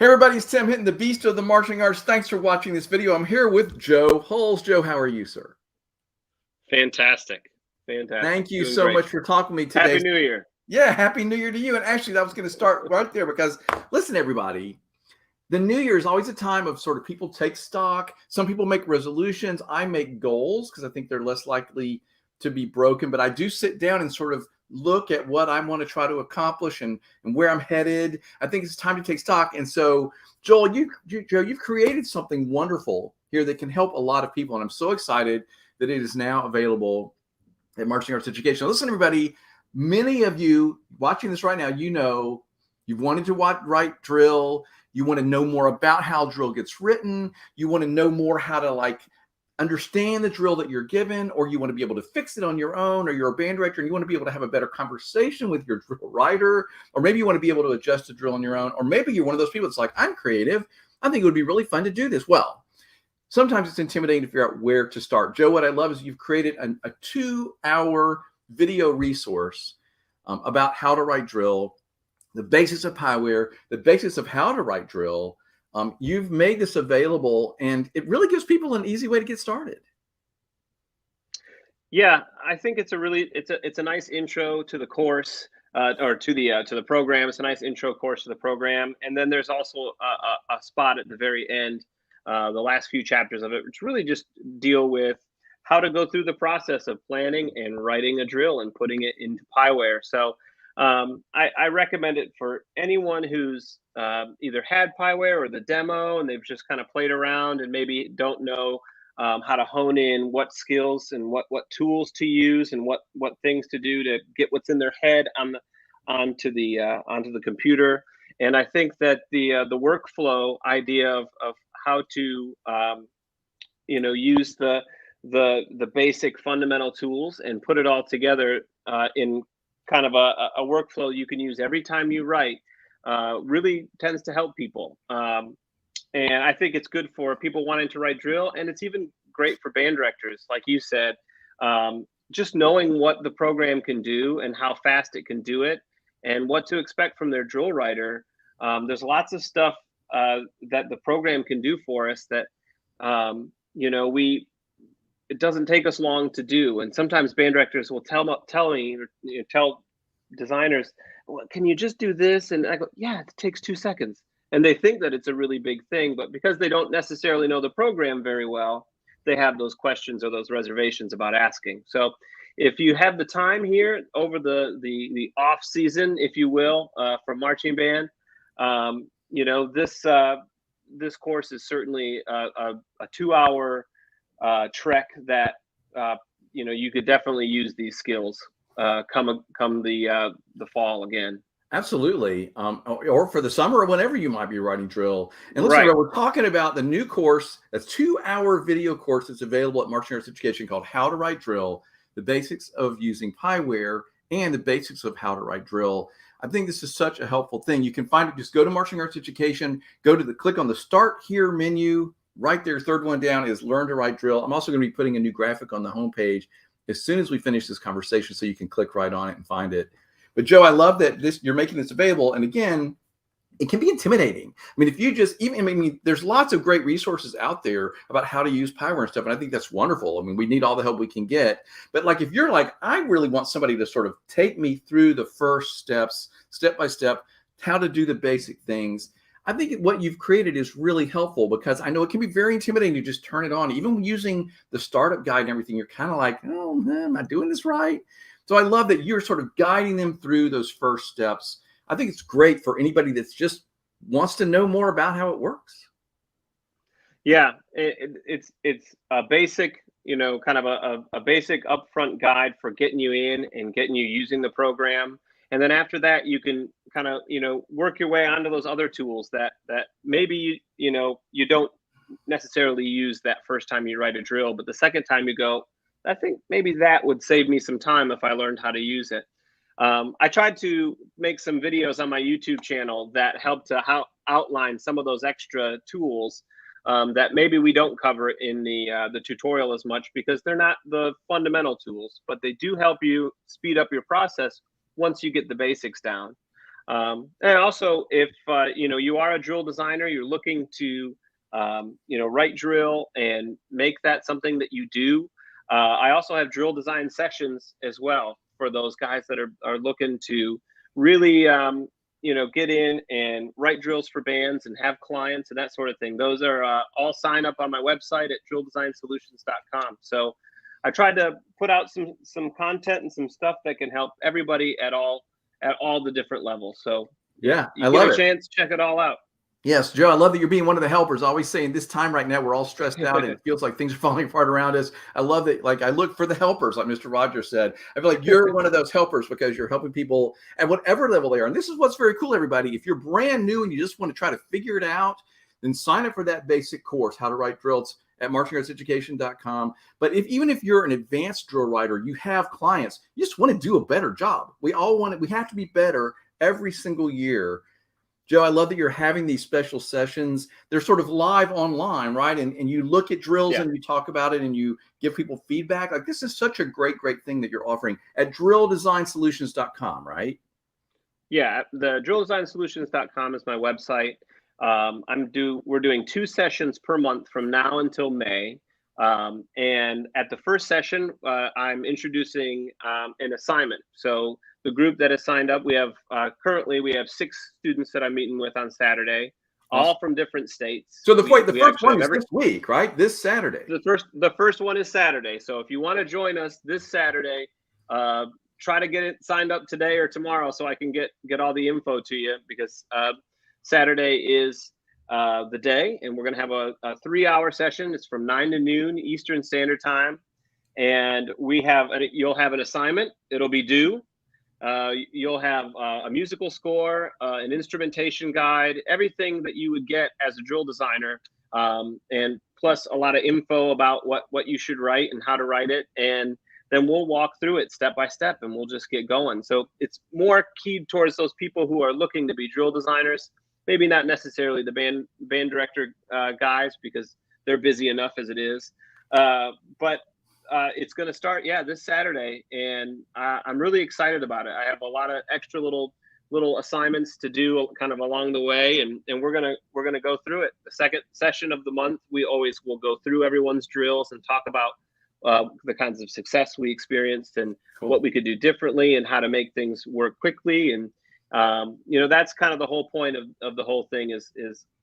Hey everybody, it's Tim Hinton, the Beast of the Marching Arts. Thanks for watching this video. I'm here with Joe Hulls. Joe, how are you, sir? Fantastic. Fantastic. Thank you Doing so great. much for talking to me today. Happy New Year. Yeah, Happy New Year to you. And actually, I was going to start right there because, listen, everybody, the New Year is always a time of sort of people take stock. Some people make resolutions. I make goals because I think they're less likely to be broken. But I do sit down and sort of look at what I want to try to accomplish and where I'm headed. I think it's time to take stock. And so, Joel, Joe, you've created something wonderful here that can help a lot of people. And I'm so excited that it is now available at Marching Arts Education. Listen, everybody, many of you watching this right now, you know you've wanted to write drill. You want to know more about how drill gets written. You want to know more how to understand the drill that you're given, or you want to be able to fix it on your own, or you're a band director and you want to be able to have a better conversation with your drill writer, or maybe you want to be able to adjust the drill on your own, or maybe you're one of those people that's like, I'm creative. I think it would be really fun to do this. Well, sometimes it's intimidating to figure out where to start. Joe, what I love is you've created a 2-hour video resource about how to write drill, the basics of Pieware, the basics of how to write drill. You've made this available, and it really gives people an easy way to get started. Yeah, I think it's a nice intro to the course or to the program. It's a nice intro course to the program, and then there's also a spot at the very end, the last few chapters of it, which really just deal with how to go through the process of planning and writing a drill and putting it into Pieware. So I recommend it for anyone who's either had Pieware or the demo and they've just kind of played around and maybe don't know how to hone in what skills and what tools to use and what things to do to get what's in their head onto the computer. And I think that the workflow idea of how to use the basic fundamental tools and put it all together in kind of a workflow you can use every time you write really tends to help people. And I think it's good for people wanting to write drill, and it's even great for band directors, like you said. Just knowing what the program can do and how fast it can do it and what to expect from their drill writer. There's lots of stuff that the program can do for us that, it doesn't take us long to do. And sometimes band directors will tell me, or tell designers, well, can you just do this? And I go, yeah, it takes 2 seconds. And they think that it's a really big thing, but because they don't necessarily know the program very well, they have those questions or those reservations about asking. So if you have the time here over the off season, if you will, from marching band, this course is certainly a 2-hour trek that you could definitely use these skills come the fall again. Absolutely. Or for the summer or whenever you might be writing drill. And listen, Right. we're talking about the new course, a 2-hour video course that's available at Marching Arts Education called How to Write Drill, the basics of using Pieware and the basics of how to write drill. I think this is such a helpful thing. You can find it, just go to Marching Arts Education, click on the Start Here menu. Right there, third one down is Learn to Write Drill. I'm also going to be putting a new graphic on the homepage as soon as we finish this conversation, so you can click right on it and find it. But Joe, I love that you're making this available. And again, it can be intimidating. I mean, if you just there's lots of great resources out there about how to use Pieware and stuff. And I think that's wonderful. I mean, we need all the help we can get. But if you're like, I really want somebody to sort of take me through the first steps, step by step, how to do the basic things, I think what you've created is really helpful, because I know it can be very intimidating to just turn it on. Even using the startup guide and everything, you're kind of like, oh man, am I doing this right? So I love that you're sort of guiding them through those first steps. I think it's great for anybody that's just wants to know more about how it works. Yeah, it's a basic, kind of a basic upfront guide for getting you in and getting you using the program. And then after that, you can kind of, work your way onto those other tools that maybe, you don't necessarily use that first time you write a drill, but the second time you go, I think maybe that would save me some time if I learned how to use it. I tried to make some videos on my YouTube channel that help to outline some of those extra tools that maybe we don't cover in the tutorial as much, because they're not the fundamental tools, but they do help you speed up your process once you get the basics down. And also, if you are a drill designer, you're looking to write drill and make that something that you do. I also have drill design sessions as well for those guys that are looking to really get in and write drills for bands and have clients and that sort of thing. Those are all sign up on my website at drilldesignSolutions.com. So I tried to put out some content and some stuff that can help everybody at all the different levels. So Yeah, you I get love a it. chance, check it all out. Yes, Joe, I love that you're being one of the helpers. Always saying this time right now, we're all stressed out and it feels like things are falling apart around us. I love that. Like I look for the helpers, like Mr. Rogers said. I feel like you're one of those helpers because you're helping people at whatever level they are. And this is what's very cool, everybody. If you're brand new and you just want to try to figure it out, then sign up for that basic course, How to Write Drills at martialartseducation.com. But even if you're an advanced drill writer, you have clients, you just want to do a better job. We have to be better every single year. Joe, I love that you're having these special sessions. They're sort of live online, right? And you look at drills and you talk about it and you give people feedback. Like this is such a great thing that you're offering at drilldesignSolutions.com, right? Yeah, the drilldesignSolutions.com is my website. We're doing 2 sessions per month from now until May. And at the first session, I'm introducing an assignment. So the group that has signed up, we have currently 6 students that I'm meeting with on Saturday, all from different states. So the first one is this week, right? This Saturday. The first one is Saturday. So if you want to join us this Saturday, try to get it signed up today or tomorrow so I can get all the info to you, because Saturday is the day, and we're going to have a 3-hour session. It's from 9 to noon Eastern Standard Time, and you'll have an assignment. It'll be due. You'll have a musical score, an instrumentation guide, everything that you would get as a drill designer, and plus a lot of info about what you should write and how to write it. And then we'll walk through it step by step and we'll just get going. So it's more keyed towards those people who are looking to be drill designers, maybe not necessarily the band director guys, because they're busy enough as it is. But it's going to start, this Saturday, and I'm really excited about it. I have a lot of extra little assignments to do kind of along the way, and we're gonna go through it. The second session of the month, we always will go through everyone's drills and talk about the kinds of success we experienced and what we could do differently and how to make things work quickly. And that's kind of the whole point of the whole thing is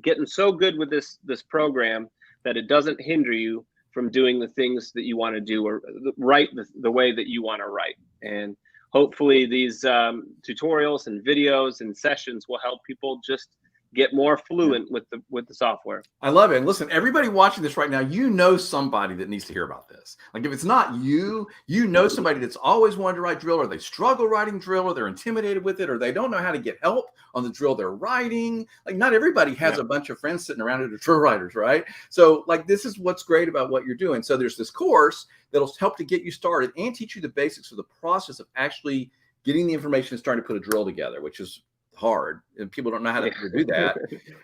getting so good with this program that it doesn't hinder you from doing the things that you want to do or write the way that you want to write. And hopefully these tutorials and videos and sessions will help people just get more fluent with the software. I love it. And listen, everybody watching this right now, you know somebody that needs to hear about this. Like if it's not you, you know somebody that's always wanted to write drill, or they struggle writing drill, or they're intimidated with it, or they don't know how to get help on the drill they're writing. Like not everybody has a bunch of friends sitting around that are drill writers, right? So like this is what's great about what you're doing. So there's this course that'll help to get you started and teach you the basics of the process of actually getting the information and starting to put a drill together, which is hard, and people don't know how to do that.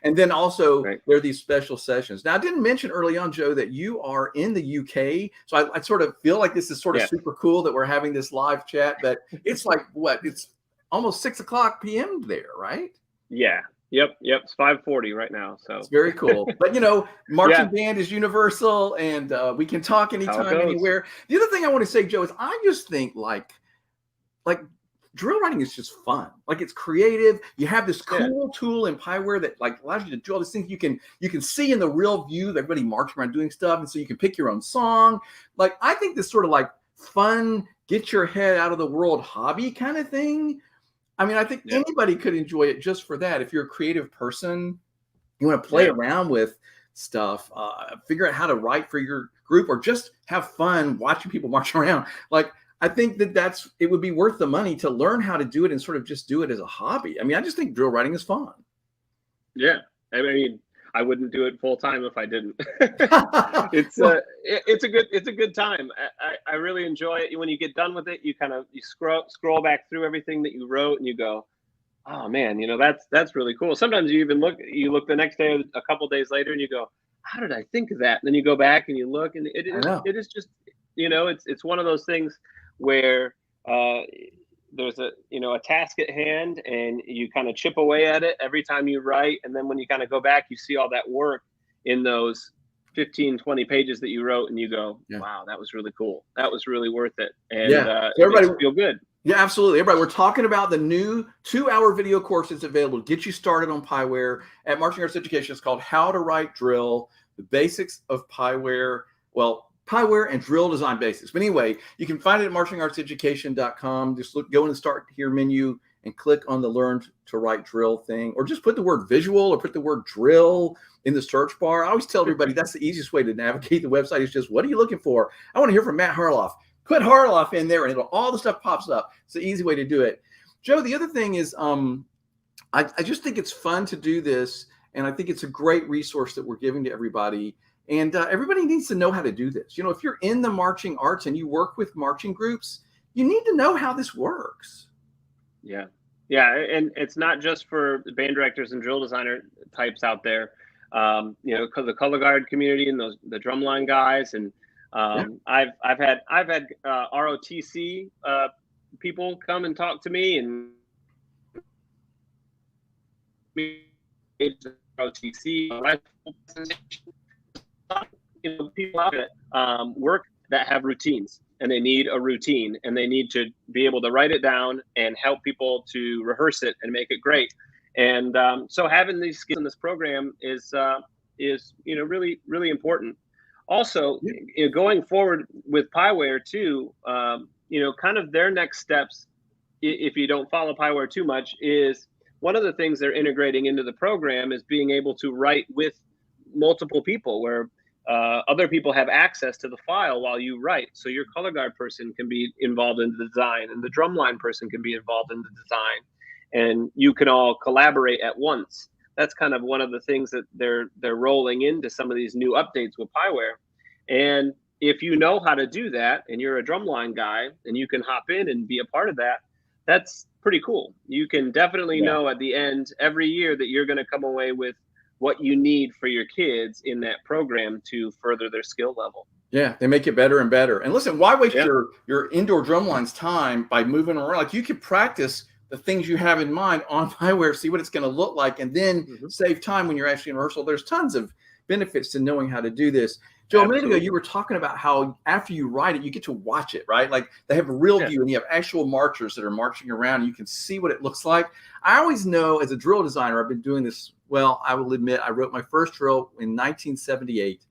And then also there are these special sessions. Now I didn't mention early on, Joe, that you are in the UK, so I sort of feel like this is sort of super cool that we're having this live chat, but it's like it's almost 6:00 p.m. there, right? Yep, it's 5:40 right now, so it's very cool. But marching band is universal, and we can talk anytime, anywhere. The other thing I want to say, Joe, is I just think like drill writing is just fun. Like it's creative. You have this cool tool in Pieware that like allows you to do all these things. You can see in the real view that everybody marching around doing stuff, and so you can pick your own song. Like I think this sort of like fun, get your head out of the world hobby kind of thing. I mean, I think anybody could enjoy it just for that. If you're a creative person, you want to play around with stuff, figure out how to write for your group, or just have fun watching people march around. Like I think it would be worth the money to learn how to do it and sort of just do it as a hobby. I mean, I just think drill writing is fun. Yeah. I mean, I wouldn't do it full time if I didn't. It's a good time. I really enjoy it. When you get done with it, you scroll back through everything that you wrote and you go, oh man, that's really cool. Sometimes you even look the next day, a couple days later, and you go, how did I think of that? And then you go back and you look, and it is just, it's one of those things where there's a a task at hand, and you kind of chip away at it every time you write, and then when you kind of go back, you see all that work in those 15-20 pages that you wrote, and you go, Yeah. wow, that was really cool, that was really worth it. And Yeah. it makes you feel good. Yeah, absolutely. Everybody, we're talking about the new 2-hour video course that's available to get you started on Pieware at Marching Arts Education. It's called How to Write Drill, the Basics of Pieware. Well, Pieware and Drill Design Basics. But anyway, you can find it at marchingartseducation.com. Just go in the Start Here menu and click on the Learn to Write Drill thing, or just put the word visual or put the word drill in the search bar. I always tell everybody that's the easiest way to navigate the website. Is just, what are you looking for? I want to hear from Matt Harloff. Put Harloff in there, and all the stuff pops up. It's the easy way to do it. Joe, the other thing is, I just think it's fun to do this, and I think it's a great resource that we're giving to everybody. And everybody needs to know how to do this. If you're in the marching arts and you work with marching groups, you need to know how this works. Yeah, and it's not just for band directors and drill designer types out there. Because the color guard community and the drumline guys, and I've had ROTC people come and talk to me, and ROTC people out there work that have routines, and they need a routine, and they need to be able to write it down and help people to rehearse it and make it great. And so having these skills in this program is really, really important. Also, going forward with Pieware too, kind of their next steps, if you don't follow Pieware too much, is one of the things they're integrating into the program is being able to write with multiple people, where other people have access to the file while you write. So your color guard person can be involved in the design, and the drumline person can be involved in the design, and you can all collaborate at once. That's kind of one of the things that they're rolling into some of these new updates with Pieware. And if you know how to do that, and you're a drumline guy, and you can hop in and be a part of that, that's pretty cool. You can definitely know at the end every year that you're going to come away with what you need for your kids in that program to further their skill level. Yeah, they make it better and better. And listen, why waste your indoor drumline's time by moving around? Like, you could practice the things you have in mind on Pieware, see what it's going to look like, and then save time when you're actually in rehearsal. There's tons of benefits to knowing how to do this. Joe, a minute ago, you were talking about how after you write it, you get to watch it, right? Like, they have a real view, and you have actual marchers that are marching around, and you can see what it looks like. I always know, as a drill designer, I've been doing this. Well, I will admit, I wrote my first drill in 1978.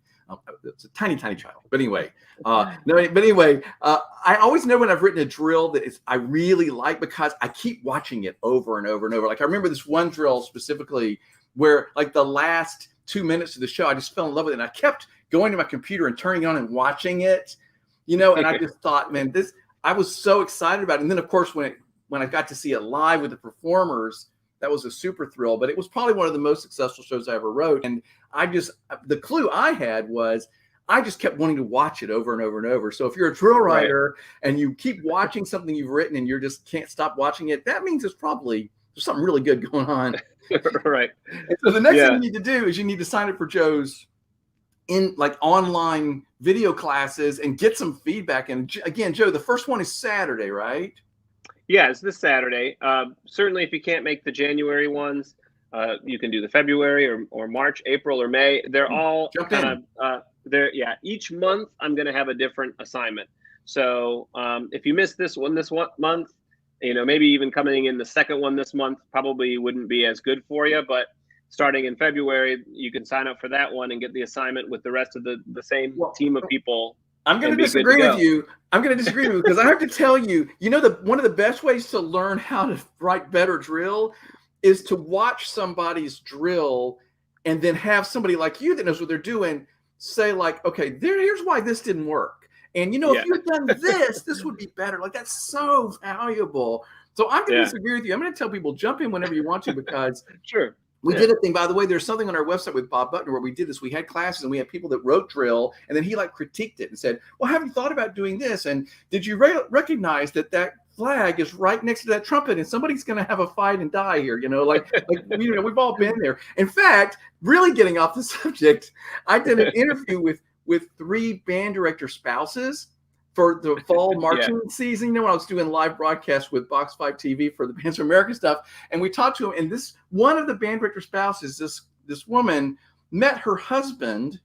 It's a tiny, tiny child. But anyway, I always know when I've written a drill that I really like, because I keep watching it over and over and over. Like, I remember this one drill specifically where, like, the last 2 minutes of the show, I just fell in love with it. And I kept going to my computer and turning it on and watching it, and I just thought, man, I was so excited about it. And then, of course, when I got to see it live with the performers, that was a super thrill. But it was probably one of the most successful shows I ever wrote. And the clue I had was I just kept wanting to watch it over and over and over. So if you're a drill writer and you keep watching something you've written and you just can't stop watching it, that means there's something really good going on. Right. And so the next thing you need to do is you need to sign up for Joe's online video classes and get some feedback. And again, Joe, the first one is Saturday, right? Yeah, it's this Saturday. Certainly, if you can't make the January ones, you can do the February or March, April, or May. They're all kind of each month I'm going to have a different assignment. So if you miss this one month, maybe even coming in the second one this month probably wouldn't be as good for you. But starting in February, you can sign up for that one and get the assignment with the rest of the same team of people. I'm going to disagree with you. Because I have to tell you, one of the best ways to learn how to write better drill is to watch somebody's drill and then have somebody like you that knows what they're doing say, like, okay, here's why this didn't work. And, if you'd done this would be better. Like, that's so valuable. So I'm going to disagree with you. I'm going to tell people, jump in whenever you want to, because we did a thing, by the way, there's something on our website with Bob Butner where we did this. We had classes and we had people that wrote drill, and then he critiqued it and said, well, have you thought about doing this? And did you recognize that flag is right next to that trumpet and somebody's going to have a fight and die here? We've all been there. In fact, really getting off the subject, I did an interview with 3 band director spouses for the fall marching season. You know, when I was doing live broadcasts with Box 5 TV for the Bands of America stuff, and we talked to him, and this one of the band director spouses, this woman met her husband.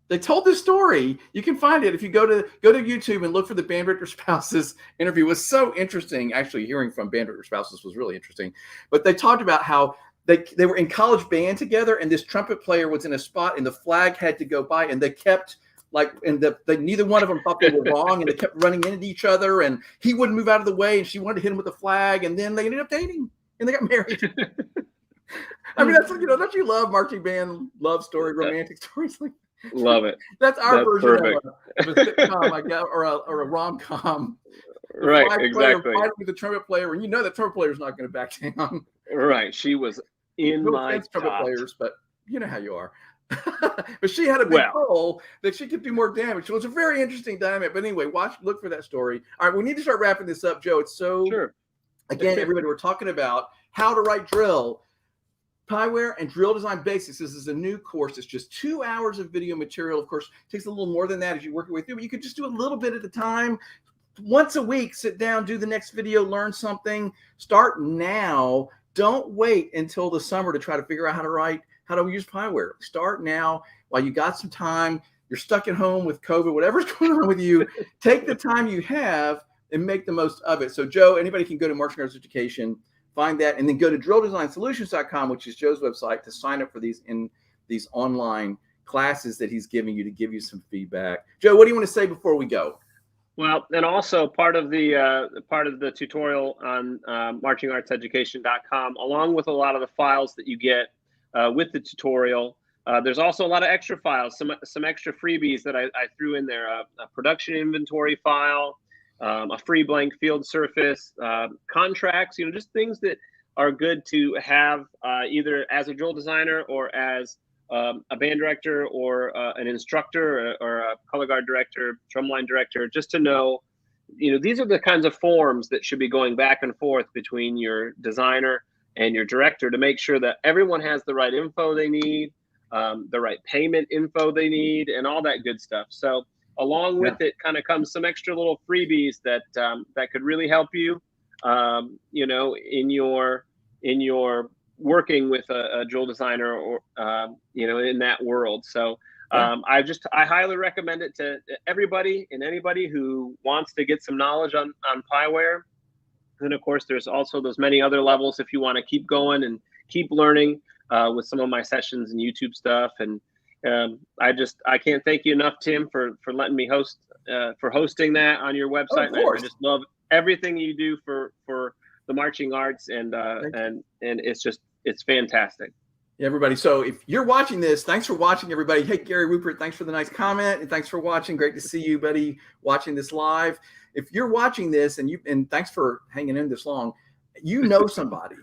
They told this story. You can find it if you go to YouTube and look for the band director spouses interview. It was so interesting. Actually, hearing from band director spouses was really interesting. But they talked about how they were in college band together, and this trumpet player was in a spot, and the flag had to go by, and they kept neither one of them thought they were wrong, and they kept running into each other, and he wouldn't move out of the way, and she wanted to hit him with the flag, and then they ended up dating, and they got married. I mean, that's, don't you love marching band love story, romantic stories like? Love it. That's our version of a sitcom, I guess, or a rom-com. Right, exactly. Fighting with the trumpet player, and you know the trumpet player is not going to back down. Right, she was in my trumpet players, but you know how you are. But she had a big hole that she could do more damage. So it was a very interesting dynamic. But anyway, look for that story. All right, we need to start wrapping this up, Joe. It's so again, everybody, we're talking about how to write drill. Pieware and Drill Design Basics. This is a new course. It's just 2 hours of video material. Of course, it takes a little more than that as you work your way through, but you could just do a little bit at a time. Once a week, sit down, do the next video, learn something. Start now. Don't wait until the summer to try to figure out how to use Pieware. Start now while you got some time. You're stuck at home with COVID, whatever's going on with you. Take the time you have and make the most of it. So, Joe, anybody can go to Marching Arts Education, find that, and then go to DrillDesignSolutions.com, which is Joe's website, to sign up for these online classes that he's giving you to give you some feedback. Joe, what do you want to say before we go? Well, and also part of the tutorial on marchingartseducation.com, along with a lot of the files that you get with the tutorial, there's also a lot of extra files, some extra freebies that I threw in there, a production inventory file, a free blank field surface, contracts, just things that are good to have either as a drill designer or as a band director or an instructor or a color guard director, drumline director, just to know, these are the kinds of forms that should be going back and forth between your designer and your director to make sure that everyone has the right info they need, the right payment info they need, and all that good stuff. So along with it kind of comes some extra little freebies that that could really help you, in your working with a drill designer or in that world. So I highly recommend it to everybody and anybody who wants to get some knowledge on Pieware. And of course, there's also those many other levels if you want to keep going and keep learning with some of my sessions and YouTube stuff. And I can't thank you enough, Tim, for letting me hosting that on your website. Oh, I just love everything you do for the marching arts, and it's fantastic. Yeah, everybody. So if you're watching this, thanks for watching, everybody. Hey, Gary Rupert, thanks for the nice comment, and thanks for watching. Great to see you, buddy, watching this live. If you're watching this, and thanks for hanging in this long, somebody.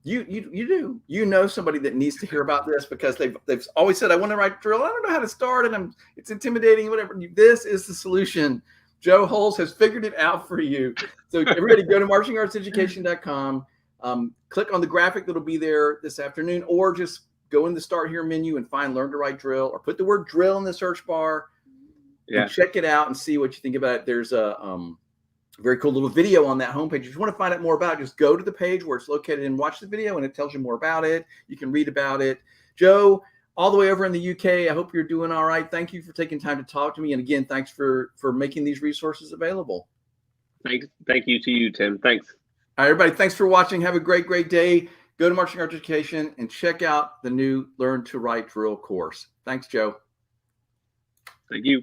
You know somebody that needs to hear about this, because they've always said, I want to write drill. I don't know how to start, and it's intimidating, whatever. This is the solution. Joe Hulse has figured it out for you. So everybody go to marchingartseducation.com, click on the graphic that'll be there this afternoon, or just go in the Start Here menu and find Learn to Write Drill, or put the word drill in the search bar and check it out and see what you think about it. There's a very cool little video on that homepage. If you want to find out more about it, just go to the page where it's located and watch the video, and it tells you more about it. You can read about it. Joe, all the way over in the UK, I hope you're doing all right. Thank you for taking time to talk to me. And again, thanks for making these resources available. Thank you to you, Tim. Thanks. All right, everybody. Thanks for watching. Have a great day. Go to Marching Arts Education and check out the new Learn to Write Drill course. Thanks, Joe. Thank you.